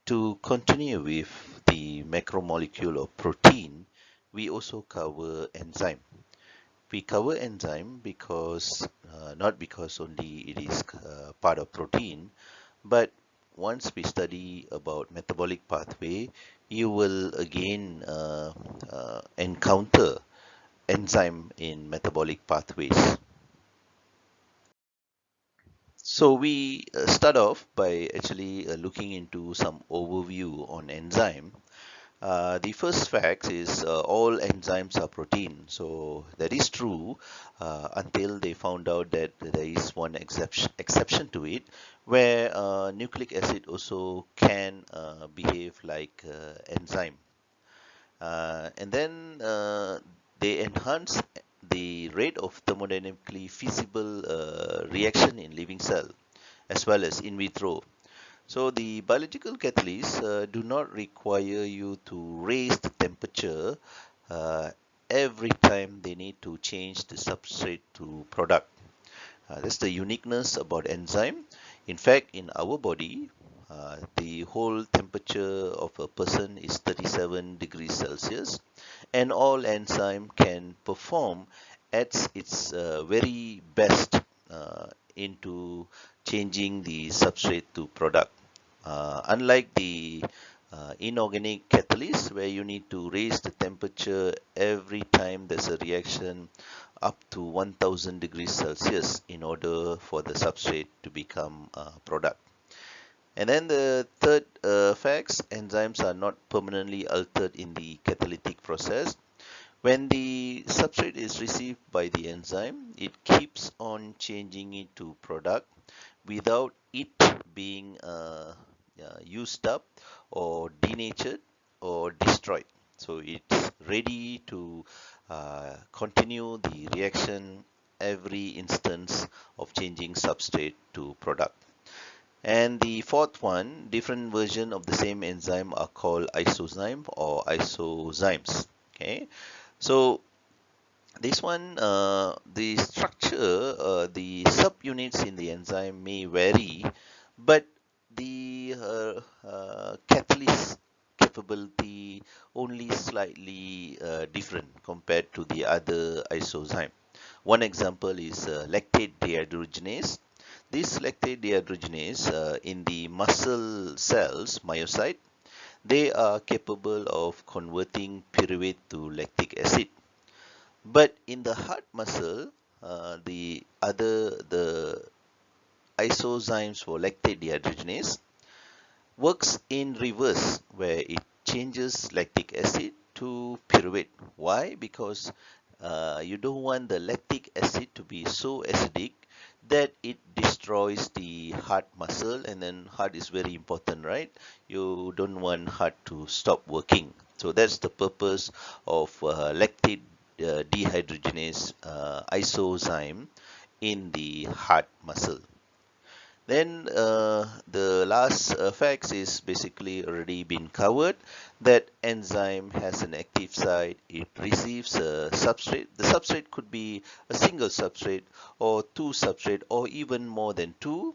To continue with the macromolecule of protein, we also cover enzyme. We cover enzyme because not because only it is part of protein, but once we study about metabolic pathway, you will again encounter enzyme in metabolic pathways. So we start off by actually looking into some overview on enzyme. The first fact is all enzymes are protein. So that is true until they found out that there is one exception to it, where nucleic acid also can behave like enzyme. And then they enhance the rate of thermodynamically feasible reaction in living cell as well as in vitro. So the biological catalysts do not require you to raise the temperature uh, every time they need to change the substrate to product. That's the uniqueness about enzyme. In fact, in our body, the whole temperature of a person is 37 degrees Celsius, and all enzyme can perform at its very best into changing the substrate to product. Unlike the inorganic catalyst, where you need to raise the temperature every time there's a reaction up to 1000 degrees Celsius in order for the substrate to become a product. And then the third facts, enzymes are not permanently altered in the catalytic process. When the substrate is received by the enzyme, it keeps on changing it to product without it being used up or denatured or destroyed. So it's ready to continue the reaction every instance of changing substrate to product. And the fourth one, different version of the same enzyme are called isozyme or isozymes. Okay, so this one, the structure, the subunits in the enzyme may vary, but the catalyst capability only slightly different compared to the other isozyme. One example is lactate dehydrogenase. This lactate dehydrogenase in the muscle cells, myocyte, they are capable of converting pyruvate to lactic acid. But in the heart muscle, the isozymes for lactate dehydrogenase works in reverse, where it changes lactic acid to pyruvate. Why? Because you don't want the lactic acid to be so acidic that it destroys the heart muscle, and then heart is very important, right? You don't want heart to stop working. So that's the purpose of lactate dehydrogenase isozyme in the heart muscle. Then the last facts is basically already been covered, that enzyme has an active site. It receives a substrate. The substrate could be a single substrate or two substrate or even more than two,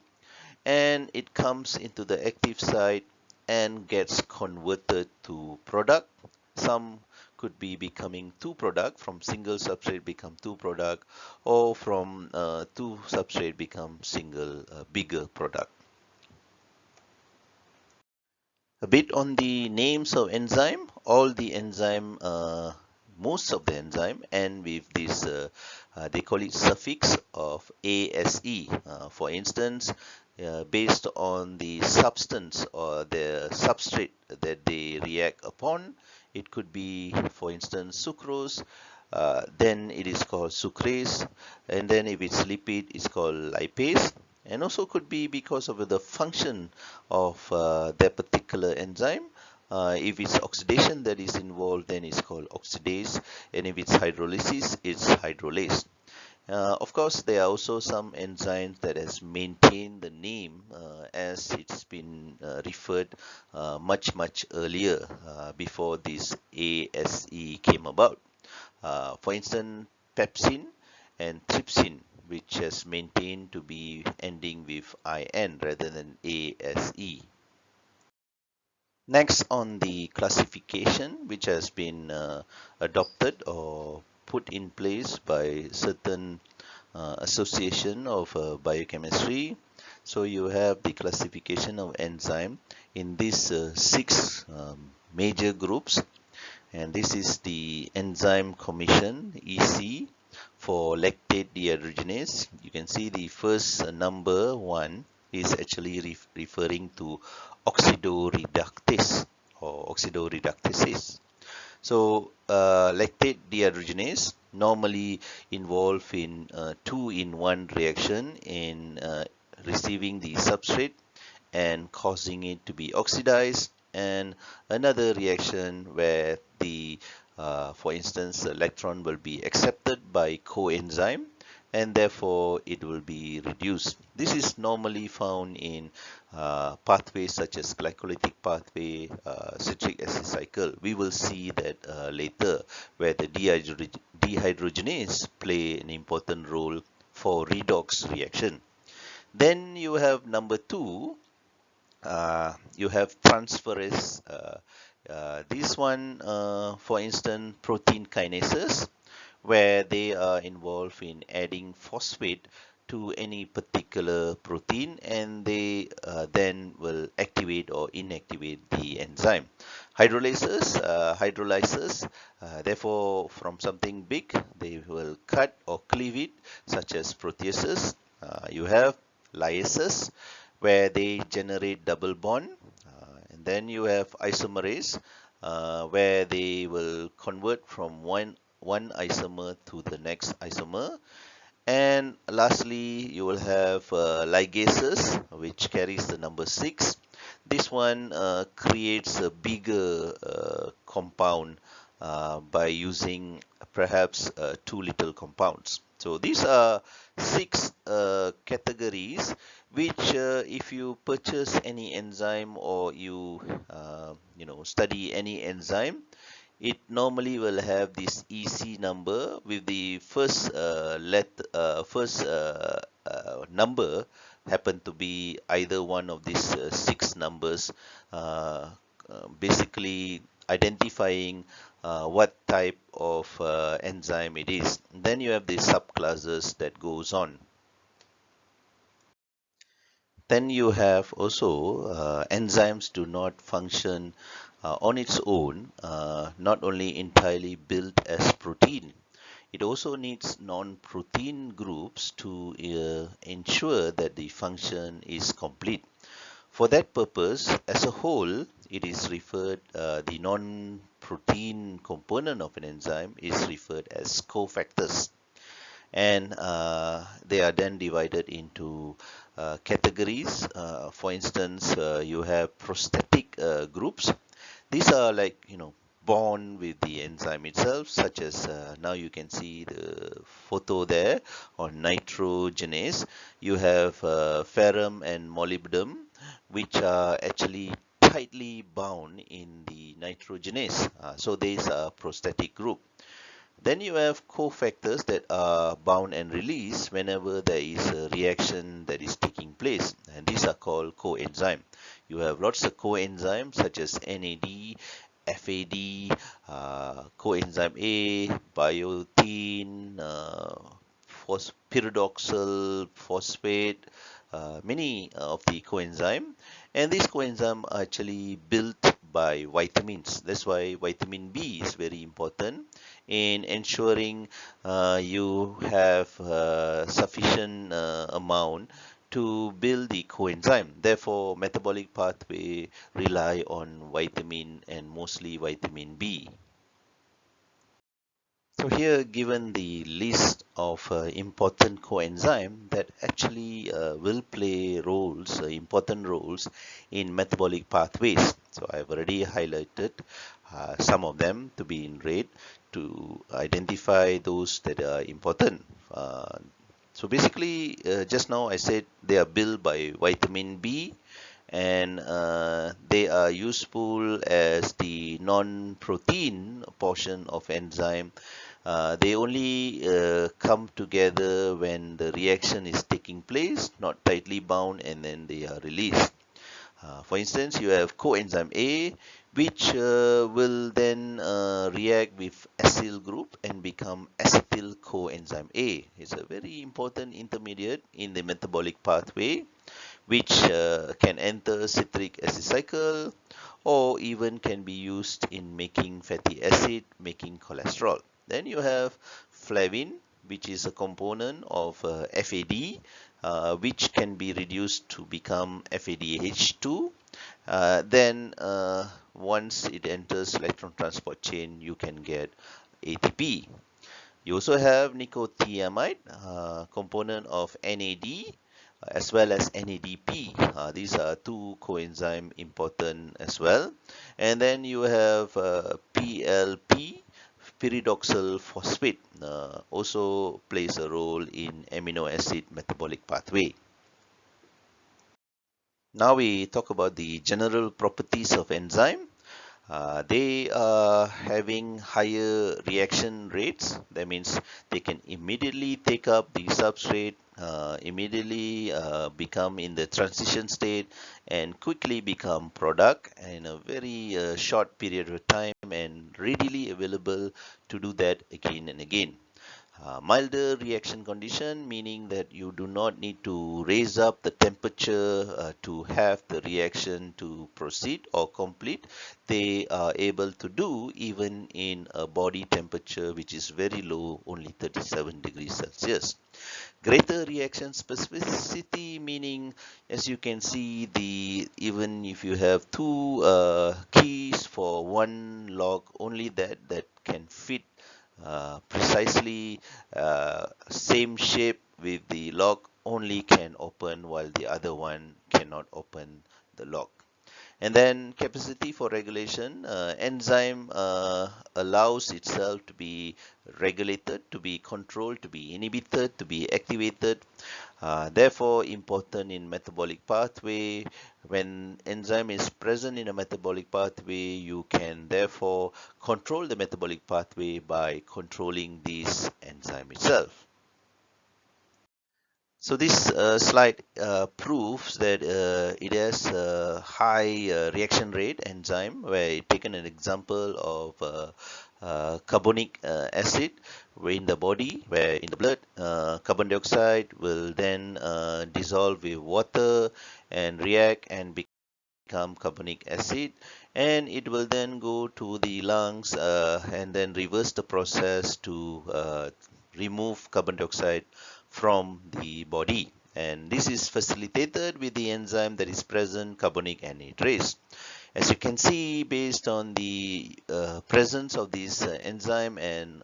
and it comes into the active site and gets converted to product. Some could be becoming two product, from single substrate become two product, or from two substrate become single bigger product. A bit on the names of enzyme. All the enzyme, most of the enzyme, and with this they call it suffix of ase. For instance, based on the substance or the substrate that they react upon, it could be, for instance, sucrose. Then it is called sucrase, and then if it's lipid, it's called lipase, and also could be because of the function of that particular enzyme. If it's oxidation that is involved, then it's called oxidase, and if it's hydrolysis, it's hydrolase. Of course, there are also some enzymes that has maintained the name as it's been referred much earlier before this ASE came about. For instance, pepsin and trypsin, which has maintained to be ending with IN rather than ASE. Next, on the classification, which has been adopted or put in place by certain association of biochemistry. So you have the classification of enzyme in these six major groups, and this is the Enzyme Commission EC for lactate dehydrogenase. You can see the first number one is actually referring to oxidoreductase or oxidoreductases. So lactate dehydrogenase normally involve in two-in-one reaction in receiving the substrate and causing it to be oxidized, and another reaction where the for instance, the electron will be accepted by coenzyme and therefore it will be reduced. This is normally found in pathways such as glycolytic pathway, citric acid cycle. We will see that later, where the dehydrogenase play an important role for redox reaction. Then you have number two, you have transferase. This one, for instance, protein kinases, where they are involved in adding phosphate to any particular protein, and they then will activate or inactivate the enzyme. Hydrolysis, therefore, from something big, they will cut or cleave it, such as proteases. You have lyases, where they generate double bond, and then you have isomerase, where they will convert from one isomer to the next isomer. And lastly, you will have ligases, which carries the number 6. This one creates a bigger compound by using perhaps two little compounds. So these are six categories which if you purchase any enzyme or you study any enzyme, it normally will have this EC number with the first number happen to be either one of these six numbers, uh, basically identifying what type of enzyme it is. Then you have the subclasses that goes on. Then you have also enzymes do not function on its own, not only entirely built as protein. It also needs non-protein groups to ensure that the function is complete. For that purpose, as a whole, it is referred, the non-protein component of an enzyme is referred as cofactors, and they are then divided into categories. For instance, you have prosthetic groups. These are like, born with the enzyme itself, such as now you can see the photo there on nitrogenase. You have ferrum and molybdenum, which are actually tightly bound in the nitrogenase. So these are prosthetic group. Then you have cofactors that are bound and released whenever there is a reaction that is taking place, and these are called coenzyme. You have lots of coenzymes such as NAD, FAD, coenzyme A, biotin, pyridoxal phosphate, many of the coenzyme, and these coenzyme are actually built by vitamins. That's why vitamin B is very important in ensuring you have sufficient amount to build the coenzyme. Therefore, metabolic pathway rely on vitamin and mostly vitamin B. So here, given the list of important coenzyme that actually will play roles, important roles in metabolic pathways. So I've already highlighted some of them to be in red to identify those that are important. So basically, just now I said they are built by vitamin B, and they are useful as the non-protein portion of enzyme. They only come together when the reaction is taking place, not tightly bound, and then they are released. For instance, you have coenzyme A, which will then react with acyl group and become acetyl coenzyme A. It's a very important intermediate in the metabolic pathway, which can enter citric acid cycle or even can be used in making fatty acid, making cholesterol. Then you have flavin, which is a component of FAD, which can be reduced to become FADH2. Then once it enters electron transport chain, you can get ATP. You also have nicotinamide, component of NAD, as well as NADP. These are two coenzyme important as well. And then you have PLP, pyridoxal phosphate, also plays a role in amino acid metabolic pathway. Now we talk about the general properties of enzyme. They are having higher reaction rates. That means they can immediately take up the substrate, immediately become in the transition state, and quickly become product in a very short period of time, and readily available to do that again and again. Milder reaction condition, meaning that you do not need to raise up the temperature to have the reaction to proceed or complete. They are able to do even in a body temperature which is very low, only 37 degrees Celsius. Greater reaction specificity, meaning as you can see, the even if you have two keys for one lock, only that can fit precisely same shape with the lock only can open, while the other one cannot open the lock. And then capacity for regulation, enzyme allows itself to be regulated, to be controlled, to be inhibited, to be activated. Therefore, important in metabolic pathway. When enzyme is present in a metabolic pathway, you can therefore control the metabolic pathway by controlling this enzyme itself. So this slide proves that it has a high reaction rate enzyme, where I taken an example of carbonic acid in the body, where in the blood carbon dioxide will then dissolve with water and react and become carbonic acid, and it will then go to the lungs and then reverse the process to remove carbon dioxide from the body. And this is facilitated with the enzyme that is present, carbonic anhydrase. As you can see, based on the presence of this enzyme, and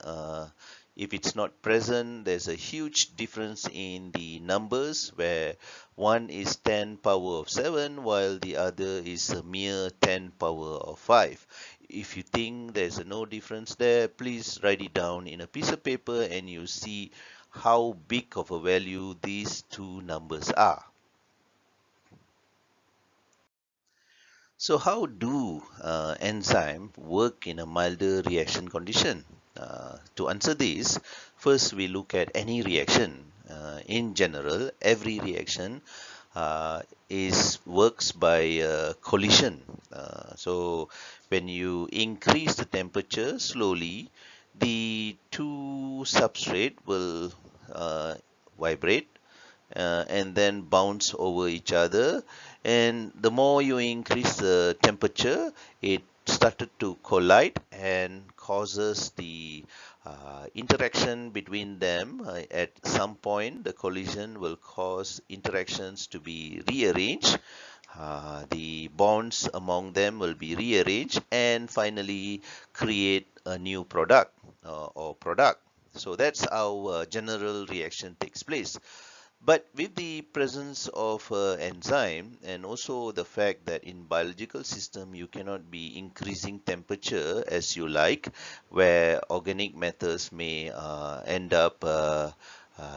if it's not present, there's a huge difference in the numbers, where one is 10 power of 7 while the other is a mere 10 power of 5. If you think there's no difference there, please write it down in a piece of paper and you see how big of a value these two numbers are. So how do enzyme work in a milder reaction condition? To answer this, first we look at any reaction. In general, every reaction is works by collision. So when you increase the temperature slowly, the two substrate will vibrate and then bounce over each other, and the more you increase the temperature, it started to collide and causes the interaction between them. At some point, the collision will cause interactions to be rearranged. The bonds among them will be rearranged and finally create a new product or product. So that's how general reaction takes place. But with the presence of enzyme, and also the fact that in biological system you cannot be increasing temperature as you like, where organic matters may end up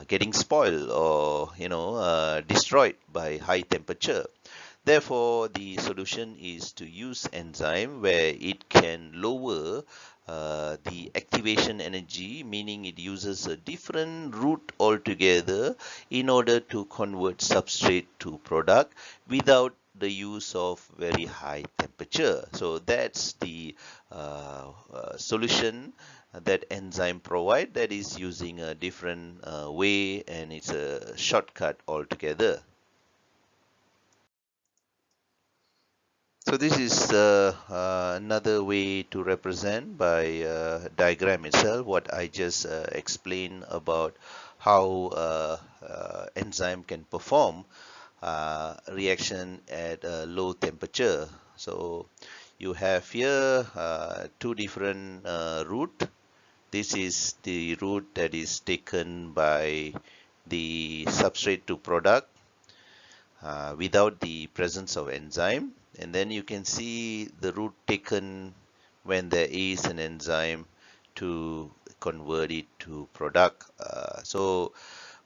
getting spoiled or destroyed by high temperature. Therefore, the solution is to use enzyme where it can lower the activation energy, meaning it uses a different route altogether in order to convert substrate to product without the use of very high temperature. So that's the solution that enzyme provide, that is using a different way, and it's a shortcut altogether. So this is another way to represent by diagram itself what I just explained about how enzyme can perform reaction at a low temperature. So you have here two different route. This is the route that is taken by the substrate to product without the presence of enzyme, and then you can see the route taken when there is an enzyme to convert it to product.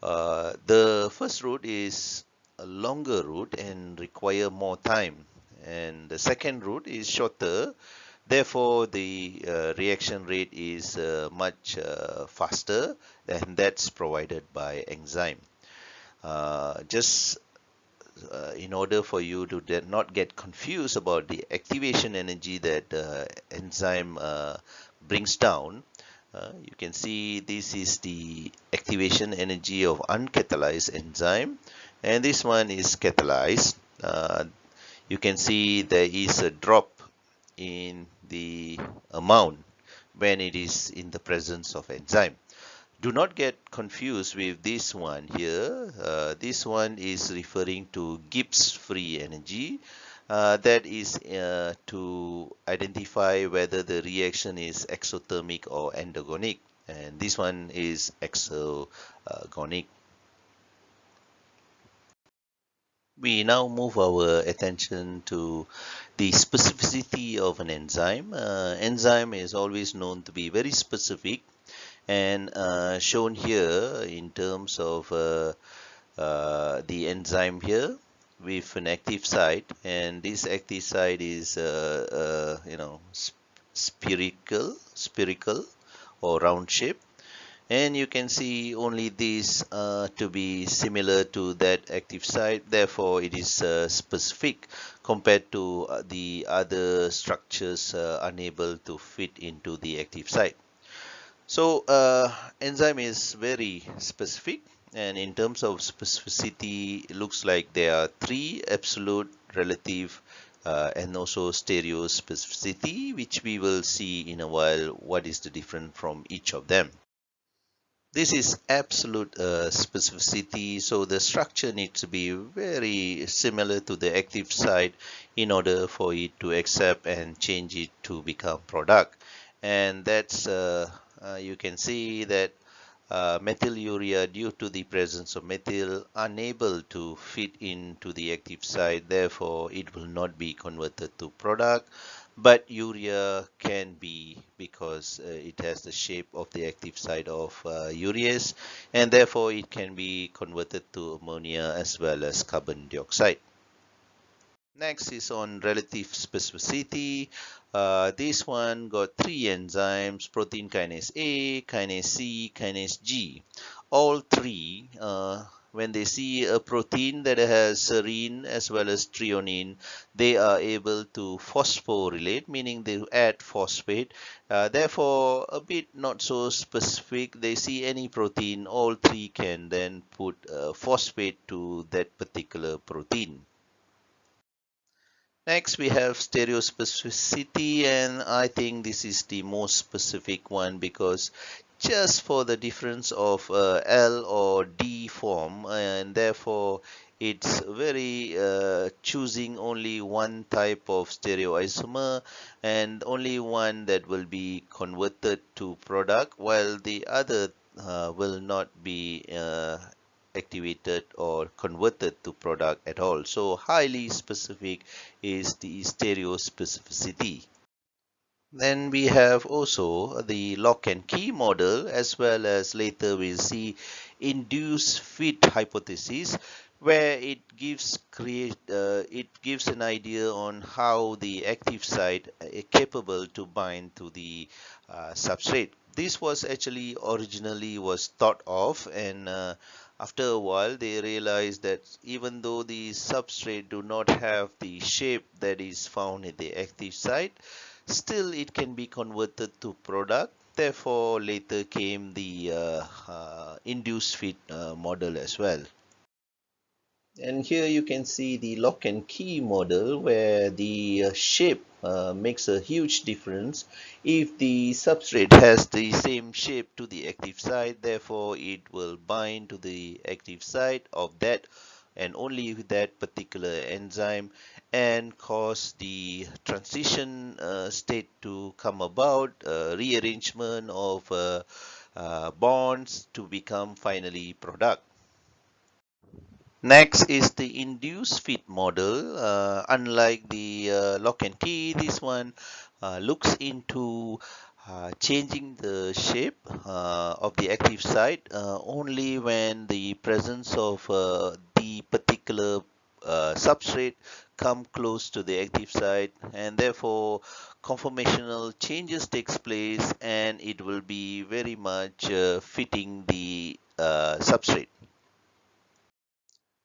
The first route is a longer route and require more time, and the second route is shorter, therefore the reaction rate is much faster, and that's provided by enzyme. Just in order for you to not get confused about the activation energy that enzyme brings down, you can see this is the activation energy of uncatalyzed enzyme, and this one is catalyzed. You can see there is a drop in the amount when it is in the presence of enzyme. Do not get confused with this one here. This one is referring to Gibbs free energy. That is to identify whether the reaction is exothermic or endogonic. And this one is exogonic. We now move our attention to the specificity of an enzyme. Enzyme is always known to be very specific, and shown here in terms of the enzyme here with an active site, and this active site is spherical or round shape, and you can see only these to be similar to that active site, therefore it is specific compared to the other structures unable to fit into the active site. So enzyme is very specific, and in terms of specificity, it looks like there are three: absolute, relative, and also stereo specificity, which we will see in a while what is the difference from each of them. This is absolute specificity, so the structure needs to be very similar to the active site in order for it to accept and change it to become product. And that's you can see that methylurea, due to the presence of methyl, unable to fit into the active site, therefore it will not be converted to product, but urea can be, because it has the shape of the active site of urease, and therefore it can be converted to ammonia as well as carbon dioxide. Next is on relative specificity. This one got three enzymes: protein kinase A, kinase C, kinase G. All three, when they see a protein that has serine as well as threonine, they are able to phosphorylate, meaning they add phosphate. Therefore, a bit not so specific. They see any protein, all three can then put phosphate to that particular protein. Next, we have stereospecificity, and I think this is the most specific one, because just for the difference of L or D form, and therefore it's very choosing only one type of stereoisomer, and only one that will be converted to product, while the other will not be activated or converted to product at all. So highly specific is the stereospecificity. Then we have also the lock and key model, as well as later we'll see induced fit hypothesis, where it gives an idea on how the active site is capable to bind to the substrate. This was actually originally was thought of, and After a while, they realize that even though the substrate do not have the shape that is found in the active site, still it can be converted to product. Therefore, later came the induced fit model as well. And here you can see the lock and key model where the shape makes a huge difference. If the substrate has the same shape to the active site, therefore it will bind to the active site of that and only that particular enzyme and cause the transition state to come about, rearrangement of bonds to become finally product. Next is the induced fit model. Unlike the lock and key, this one looks into changing the shape of the active site only when the presence of the particular substrate come close to the active site, and therefore conformational changes takes place and it will be very much fitting the substrate.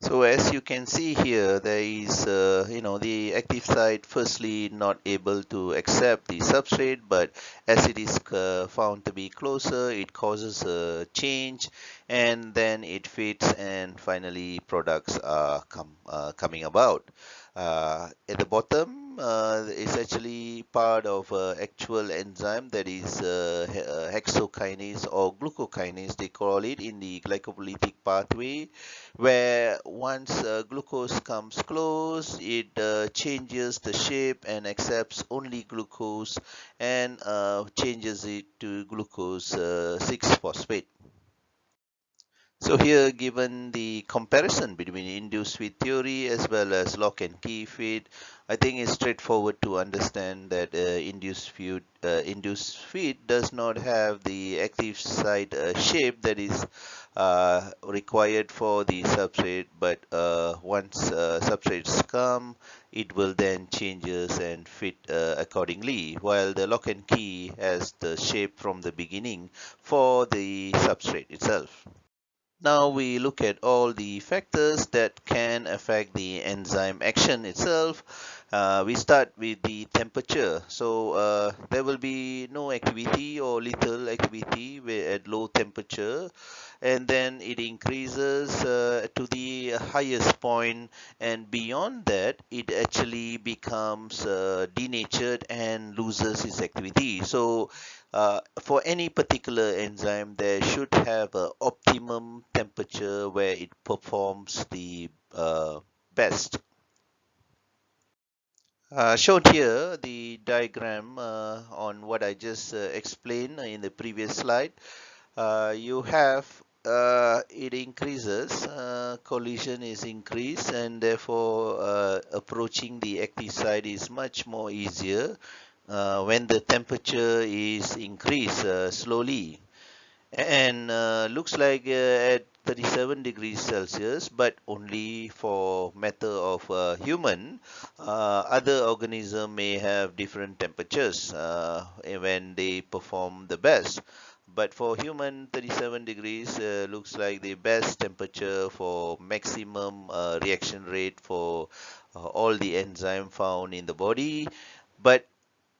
So as you can see here, there is, the active site firstly not able to accept the substrate, but as it is found to be closer, it causes a change, and then it fits, and finally products are coming about. At the bottom is actually part of actual enzyme that is hexokinase or glucokinase, they call it in the glycolytic pathway, where once glucose comes close, it changes the shape and accepts only glucose and changes it to glucose 6-phosphate. So here, given the comparison between induced feed theory as well as lock and key feed, I think it's straightforward to understand that induced feed does not have the active site shape that is required for the substrate, but once substrates come, it will then changes and fit accordingly, while the lock and key has the shape from the beginning for the substrate itself. Now we look at all the factors that can affect the enzyme action itself. We start with the temperature. So there will be no activity or little activity at low temperature, and then it increases to the highest point, and beyond that it actually becomes denatured and loses its activity. So for any particular enzyme, there should have an optimum temperature where it performs the best. Shown here, the diagram on what I just explained in the previous slide. You have it increases, collision is increased, and therefore approaching the active site is much more easier when the temperature is increased slowly. And looks like at 37 degrees Celsius, but only for matter of human. Other organism may have different temperatures when they perform the best. But for human, 37 degrees looks like the best temperature for maximum reaction rate for all the enzyme found in the body. But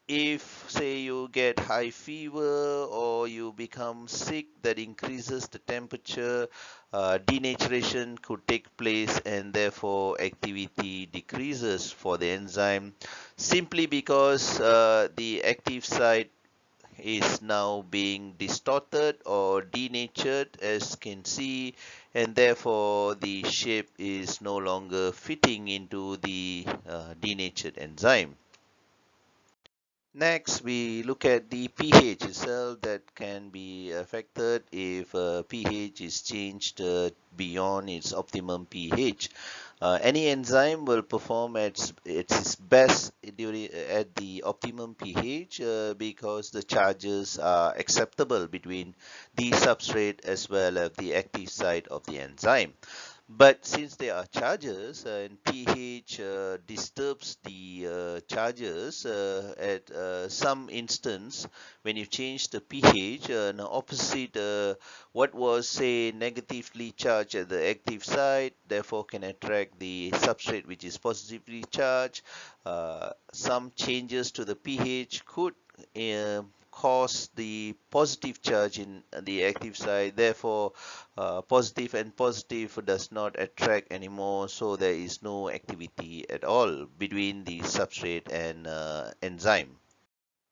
if say you get high fever or you become sick, that increases the temperature, denaturation could take place and therefore activity decreases for the enzyme, simply because the active site is now being distorted or denatured, as can see, and therefore the shape is no longer fitting into the denatured enzyme. Next, we look at the pH itself that can be affected if pH is changed beyond its optimum pH. Any enzyme will perform at its best at the optimum pH because the charges are acceptable between the substrate as well as the active site of the enzyme. But since there are charges and pH disturbs the charges at some instance, when you change the pH, an opposite what was say negatively charged at the active site therefore can attract the substrate which is positively charged. Some changes to the pH could cause the positive charge in the active side, therefore positive and positive does not attract anymore, so there is no activity at all between the substrate and enzyme.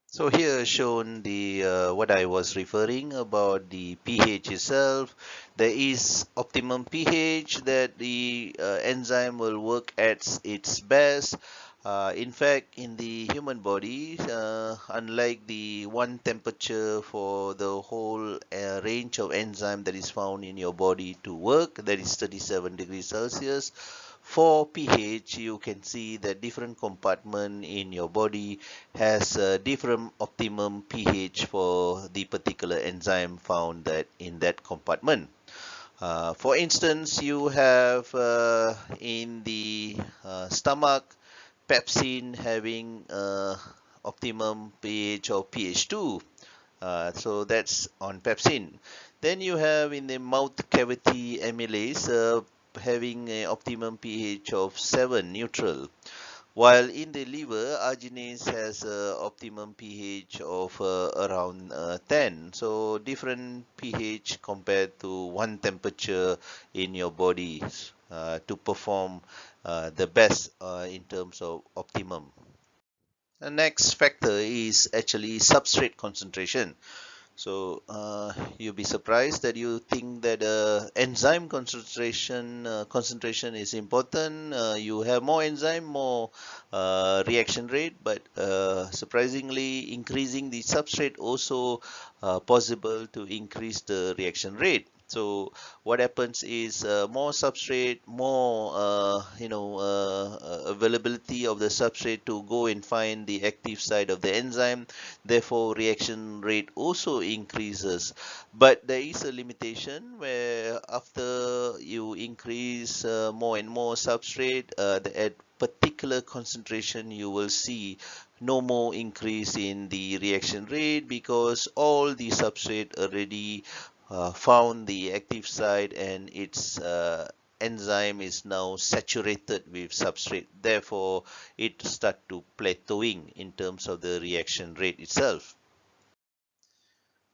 So here shown the what I was referring about the pH itself. There is optimum pH that the enzyme will work at its best. In fact, in the human body, unlike the one temperature for the whole range of enzyme that is found in your body to work, that is 37 degrees Celsius, for pH, you can see that different compartment in your body has a different optimum pH for the particular enzyme found that in that compartment. For instance, you have in the stomach pepsin having optimum pH of pH 2. So that's on pepsin. Then you have in the mouth cavity amylase having an optimum pH of 7 neutral. While in the liver, arginase has a optimum pH of around 10. So different pH compared to one temperature in your body to perform the best in terms of optimum. The next factor is actually substrate concentration. So you'll be surprised that you think that enzyme concentration is important. You have more enzyme, more reaction rate, but surprisingly, increasing the substrate also possible to increase the reaction rate. So what happens is more substrate, more availability of the substrate to go and find the active site of the enzyme. Therefore, reaction rate also increases. But there is a limitation where after you increase more and more substrate, at particular concentration, you will see no more increase in the reaction rate because all the substrate already found the active site and its enzyme is now saturated with substrate. Therefore, it start to plateauing in terms of the reaction rate itself.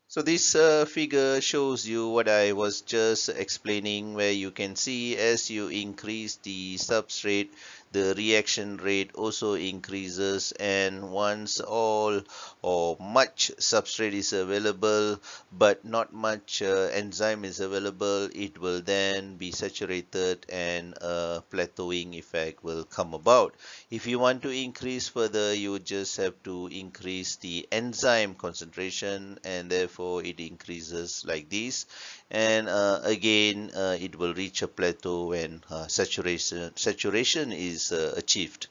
So this figure shows you what I was just explaining, where you can see as you increase the substrate, the reaction rate also increases, and once all or much substrate is available but not much enzyme is available, it will then be saturated and a plateauing effect will come about. If you want to increase further, you just have to increase the enzyme concentration, and therefore it increases like this. And again, it will reach a plateau when saturation is achieved.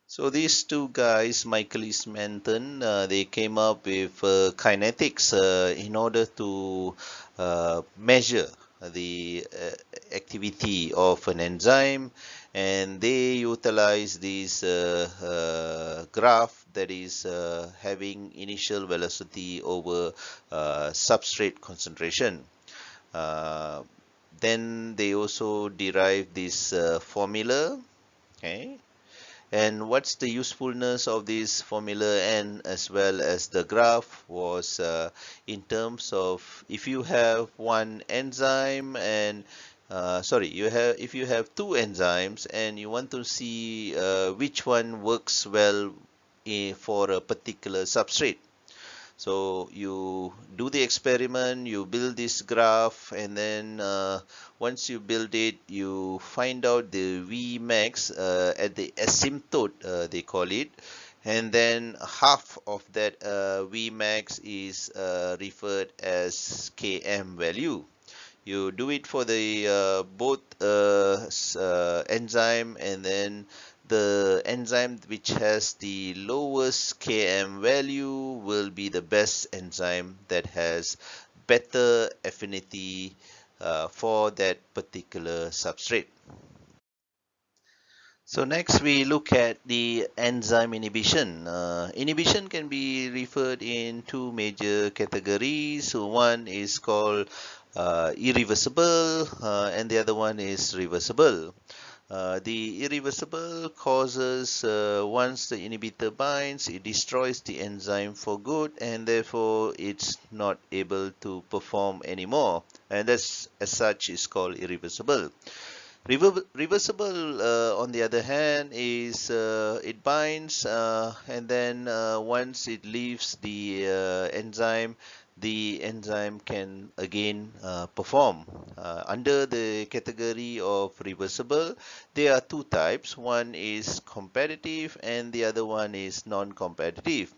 So these two guys, Michaelis Menten, they came up with kinetics in order to measure the activity of an enzyme, and they utilize this graph that is having initial velocity over substrate concentration. Uh, then they also derive this formula. Okay, and what's the usefulness of this formula and as well as the graph was in terms of if you have one enzyme and sorry, you have if you have two enzymes and you want to see which one works well for a particular substrate. So you do the experiment, you build this graph, and then once you build it, you find out the V max at the asymptote, they call it, and then half of that V max is referred as Km value. You do it for the both enzyme, and then the enzyme which has the lowest Km value will be the best enzyme that has better affinity for that particular substrate. So next we look at the enzyme inhibition. Inhibition can be referred in two major categories. So one is called irreversible and the other one is reversible. The irreversible causes once the inhibitor binds, it destroys the enzyme for good and therefore it's not able to perform anymore. And that's as such is called irreversible. Reversible, on the other hand, is it binds and then once it leaves the enzyme can again perform. Under the category of reversible, there are two types. One is competitive and the other one is non-competitive.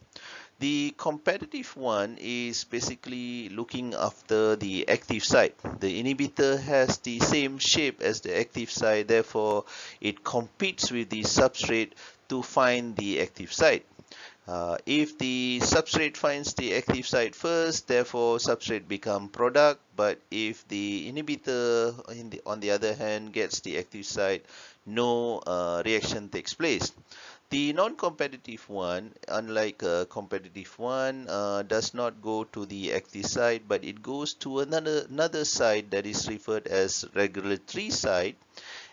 The competitive one is basically looking after the active site. The inhibitor has the same shape as the active site, therefore it competes with the substrate to find the active site. If the substrate finds the active site first, therefore substrate become product, but if the inhibitor on the other hand gets the active site, no reaction takes place. The non-competitive one, unlike a competitive one, does not go to the active site, but it goes to another site that is referred as regulatory site.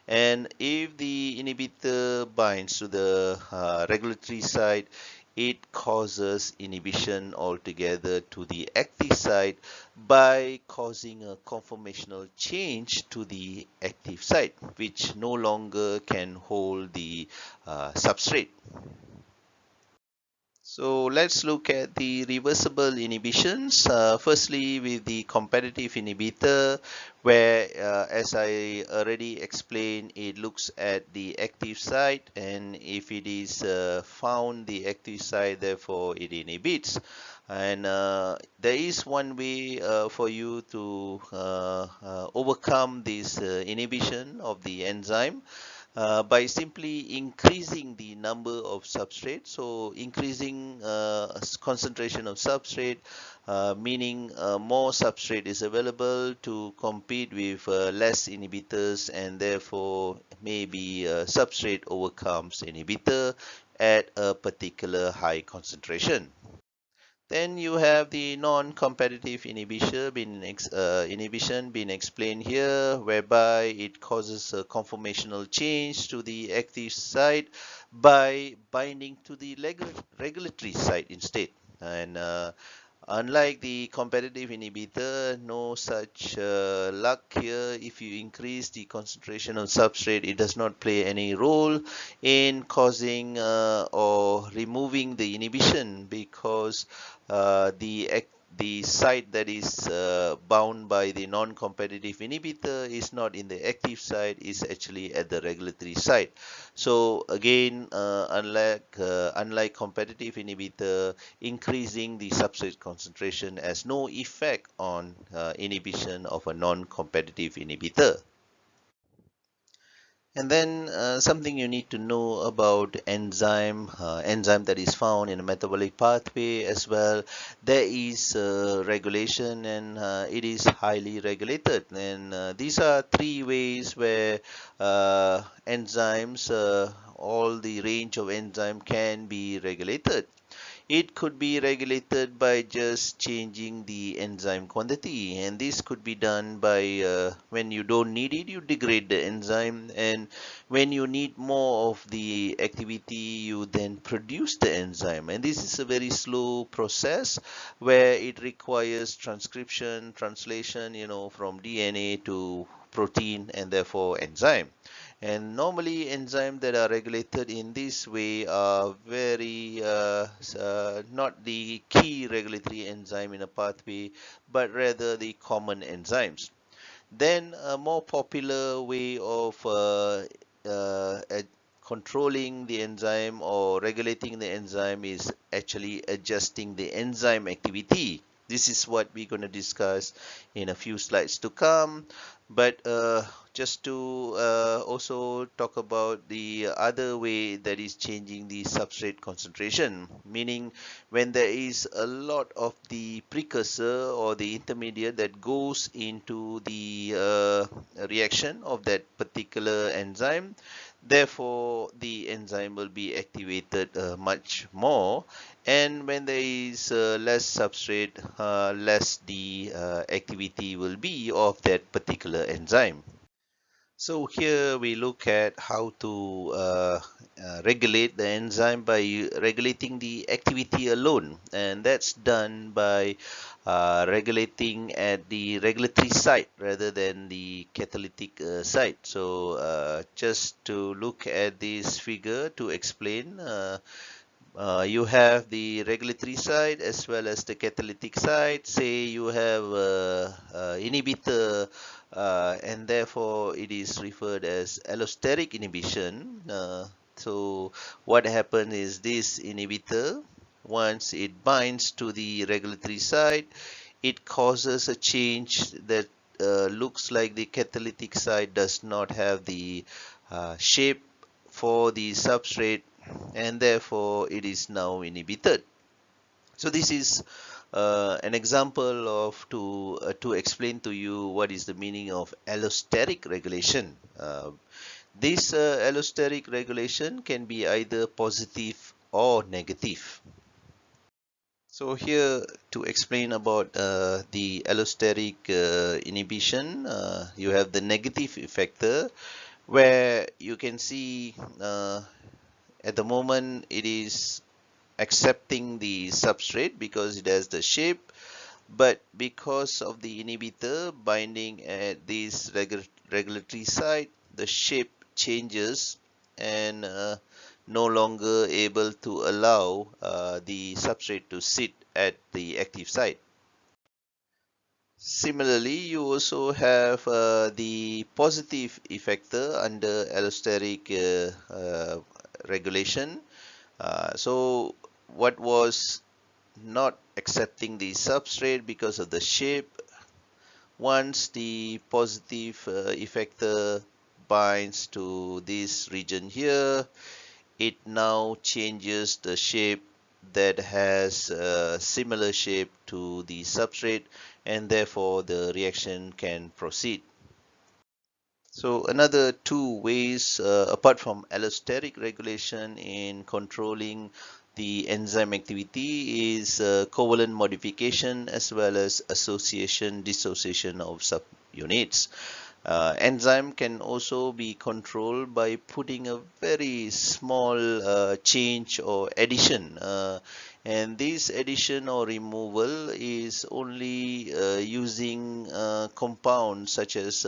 And if the inhibitor binds to the regulatory site, it causes inhibition altogether to the active site by causing a conformational change to the active site, which no longer can hold the substrate. So let's look at the reversible inhibitions. Firstly, with the competitive inhibitor, where, as I already explained, it looks at the active site, and if it is found the active site, therefore it inhibits. And there is one way for you to overcome this inhibition of the enzyme by simply increasing the number of substrates. So increasing concentration of substrate, meaning more substrate is available to compete with less inhibitors, and therefore maybe substrate overcomes inhibitor at a particular high concentration. Then you have the non-competitive inhibition being explained here, whereby it causes a conformational change to the active site by binding to the regulatory site instead. And unlike the competitive inhibitor, no such luck here. If you increase the concentration of substrate, it does not play any role in causing or removing the inhibition, because the site that is bound by the non-competitive inhibitor is not in the active site, is actually at the regulatory site. So again, unlike competitive inhibitor, increasing the substrate concentration has no effect on inhibition of a non-competitive inhibitor. And then something you need to know about enzyme that is found in a metabolic pathway as well. There is regulation, and it is highly regulated. And these are three ways where enzymes, all the range of enzyme can be regulated. It could be regulated by just changing the enzyme quantity, and this could be done by when you don't need it, you degrade the enzyme, and when you need more of the activity, you then produce the enzyme. And this is a very slow process where it requires transcription, translation, from DNA to protein and therefore enzyme. And normally enzymes that are regulated in this way are very not the key regulatory enzyme in a pathway, but rather the common enzymes. Then a more popular way of controlling the enzyme or regulating the enzyme is actually adjusting the enzyme activity. This is what we're going to discuss in a few slides to come. But just to also talk about the other way that is changing the substrate concentration, meaning when there is a lot of the precursor or the intermediate that goes into the reaction of that particular enzyme, therefore the enzyme will be activated much more, and when there is less substrate, less the activity will be of that particular enzyme. So here we look at how to regulate the enzyme by regulating the activity alone, and that's done by regulating at the regulatory site rather than the catalytic site. So just to look at this figure to explain, you have the regulatory side as well as the catalytic side. Say you have inhibitor, and therefore it is referred as allosteric inhibition. So what happens is this inhibitor, once it binds to the regulatory side, it causes a change that looks like the catalytic side does not have the shape for the substrate, and therefore it is now inhibited. So this is an example of to explain to you what is the meaning of allosteric regulation. This allosteric regulation can be either positive or negative. So here to explain about the allosteric inhibition, you have the negative effector, where you can see at the moment it is accepting the substrate because it has the shape, but because of the inhibitor binding at this regulatory site, the shape changes and no longer able to allow the substrate to sit at the active site. Similarly, you also have the positive effector under allosteric regulation. So what was not accepting the substrate because of the shape, once the positive effector binds to this region here, it now changes the shape that has a similar shape to the substrate, and therefore the reaction can proceed. So another two ways apart from allosteric regulation in controlling the enzyme activity is covalent modification as well as association dissociation of subunits. Enzyme can also be controlled by putting a very small change or addition, and this addition or removal is only using compounds such as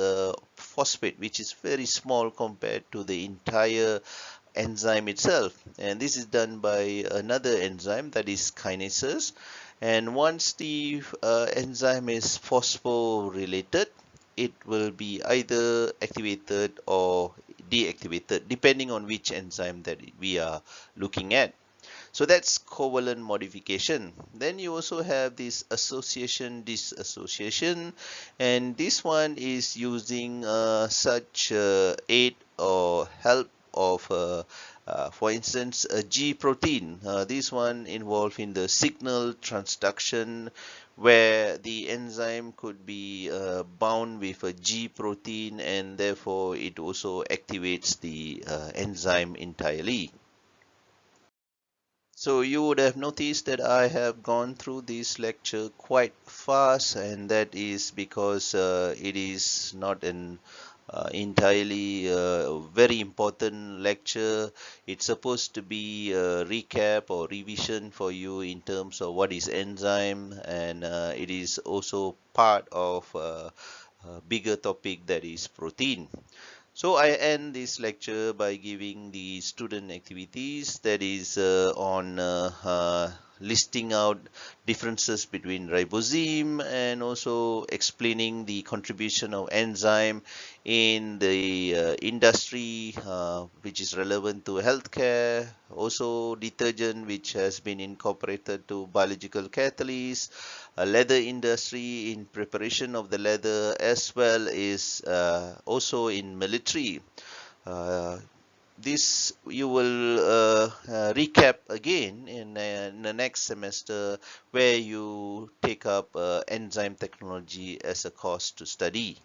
phosphate, which is very small compared to the entire enzyme itself, and this is done by another enzyme, that is kinases. And once the enzyme is phosphorylated, it will be either activated or deactivated depending on which enzyme that we are looking at. So that's covalent modification. Then you also have this association dissociation, and this one is using such aid or help of for instance a G protein. This one involved in the signal transduction, where the enzyme could be bound with a G protein, and therefore it also activates the enzyme entirely. So you would have noticed that I have gone through this lecture quite fast, and that is because it is not an entirely very important lecture. It's supposed to be a recap or revision for you in terms of what is enzyme, and it is also part of a bigger topic, that is protein. So I end this lecture by giving the student activities, that is on listing out differences between ribosome and also explaining the contribution of enzyme in the industry, which is relevant to healthcare, also detergent which has been incorporated to biological catalysts, leather industry in preparation of the leather, as well as also in military. Uh, this you will recap again in the next semester, where you take up enzyme technology as a course to study.